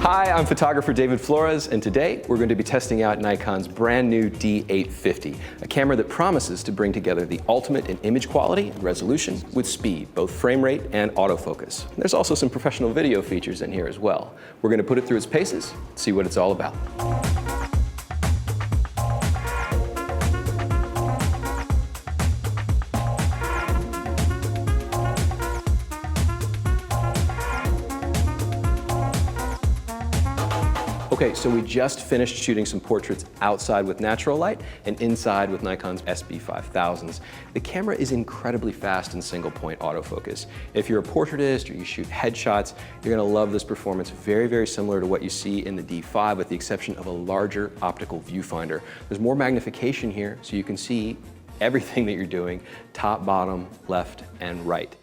Hi, I'm photographer David Flores, and today we're going to be testing out Nikon's brand new D850, a camera that promises to bring together the ultimate in image quality and resolution with speed, both frame rate and autofocus. There's also some professional video features in here as well. We're going to put it through its paces, see what it's all about. Okay, so we just finished shooting some portraits outside with natural light and inside with Nikon's SB5000s. The camera is incredibly fast in single point autofocus. If you're a portraitist or you shoot headshots, you're gonna love this performance. Very, very similar to what you see in the D5 with the exception of a larger optical viewfinder. There's more magnification here so you can see everything that you're doing, top, bottom, left, and right.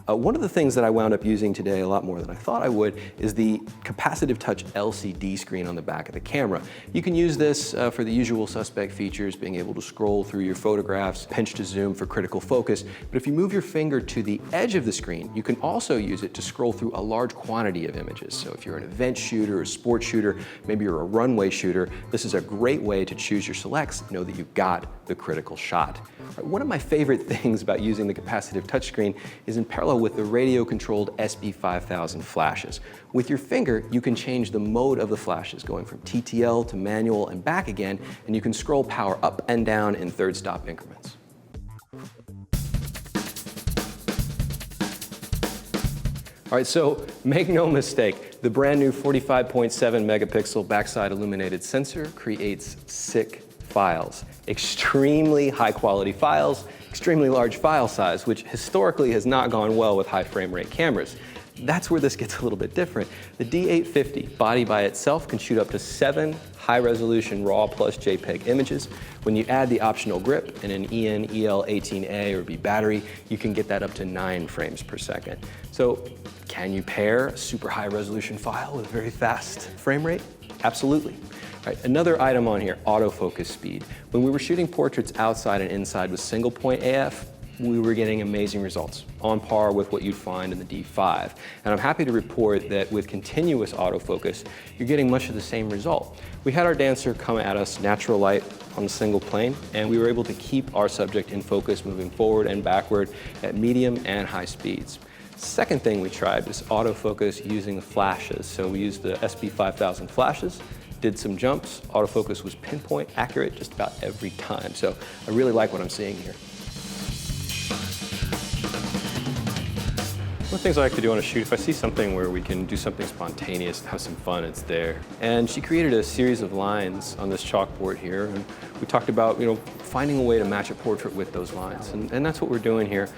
One of the things that I wound up using today a lot more than I thought I would is the capacitive touch LCD screen on the back of the camera. You can use this for the usual suspect features, being able to scroll through your photographs, pinch to zoom for critical focus. But if you move your finger to the edge of the screen, you can also use it to scroll through a large quantity of images. So if you're an event shooter, a sports shooter, maybe you're a runway shooter, this is a great way to choose your selects, know that you've got the critical shot. One of my favorite things about using the capacitive touchscreen is in parallel with the radio-controlled SB5000 flashes. With your finger, you can change the mode of the flashes, going from TTL to manual and back again, and you can scroll power up and down in third stop increments. All right, so make no mistake, the brand new 45.7 megapixel backside illuminated sensor creates sick files. Extremely high quality files, extremely large file size, which historically has not gone well with high frame rate cameras. That's where this gets a little bit different. The D850 body by itself can shoot up to 7 high resolution RAW plus JPEG images. When you add the optional grip and an EN-EL18A or B battery, you can get that up to 9 frames per second. So can you pair a super high resolution file with very fast frame rate? Absolutely. All right, another item on here, autofocus speed. When we were shooting portraits outside and inside with single point AF, we were getting amazing results, on par with what you'd find in the D5. And I'm happy to report that with continuous autofocus, you're getting much of the same result. We had our dancer come at us natural light on a single plane, and we were able to keep our subject in focus moving forward and backward at medium and high speeds. Second thing we tried was autofocus using the flashes. So we used the SB5000 flashes, did some jumps, autofocus was pinpoint accurate just about every time. So I really like what I'm seeing here. One of the things I like to do on a shoot, if I see something where we can do something spontaneous and have some fun, it's there. And she created a series of lines on this chalkboard here, and we talked about, finding a way to match a portrait with those lines, and that's what we're doing here.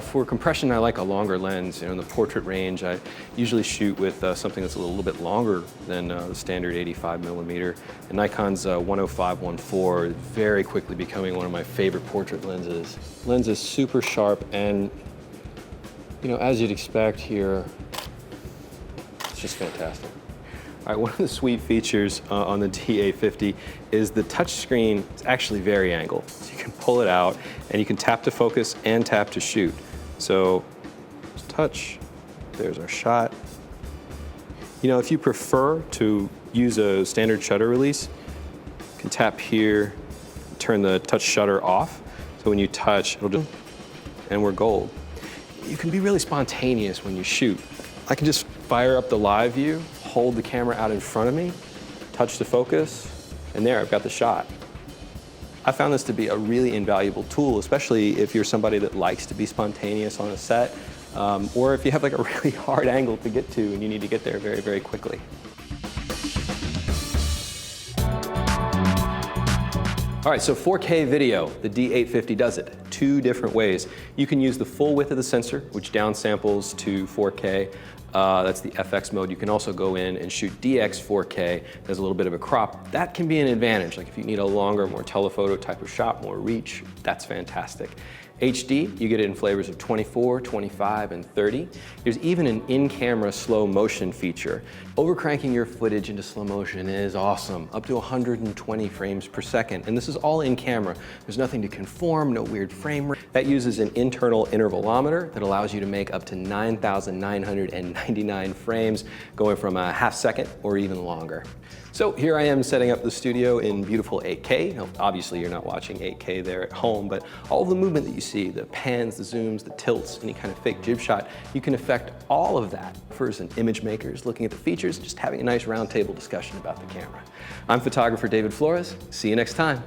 For compression, I like a longer lens. In the portrait range, I usually shoot with something that's a little bit longer than the standard 85mm. And Nikon's 105-1.4 is very quickly becoming one of my favorite portrait lenses. Lens is super sharp and as you'd expect here, it's just fantastic. All right, one of the sweet features on the D850 is the touch screen is actually vari-angled. So you can pull it out and you can tap to focus and tap to shoot. So touch, there's our shot. If you prefer to use a standard shutter release, you can tap here, turn the touch shutter off. So when you touch, it'll do, and we're gold. You can be really spontaneous when you shoot. I can just fire up the live view, hold the camera out in front of me, touch the focus, and there, I've got the shot. I found this to be a really invaluable tool, especially if you're somebody that likes to be spontaneous on a set, or if you have like a really hard angle to get to and you need to get there very, very quickly. All right, so 4K video, the D850 does it 2 different ways. You can use the full width of the sensor, which downsamples to 4K. That's the FX mode. You can also go in and shoot DX 4K. There's a little bit of a crop. That can be an advantage. Like if you need a longer, more telephoto type of shot, more reach, that's fantastic. HD, you get it in flavors of 24, 25, and 30. There's even an in-camera slow motion feature. Overcranking your footage into slow motion is awesome, up to 120 frames per second. And this is all in camera. There's nothing to conform, no weird frame rate. That uses an internal intervalometer that allows you to make up to 9,999 frames, going from a half second or even longer. So here I am setting up the studio in beautiful 8K. Now, obviously you're not watching 8K there at home, but all of the movement that you see, the pans, the zooms, the tilts, any kind of fake jib shot, you can affect all of that for as an image makers, looking at the features, just having a nice roundtable discussion about the camera. I'm photographer David Flores. See you next time.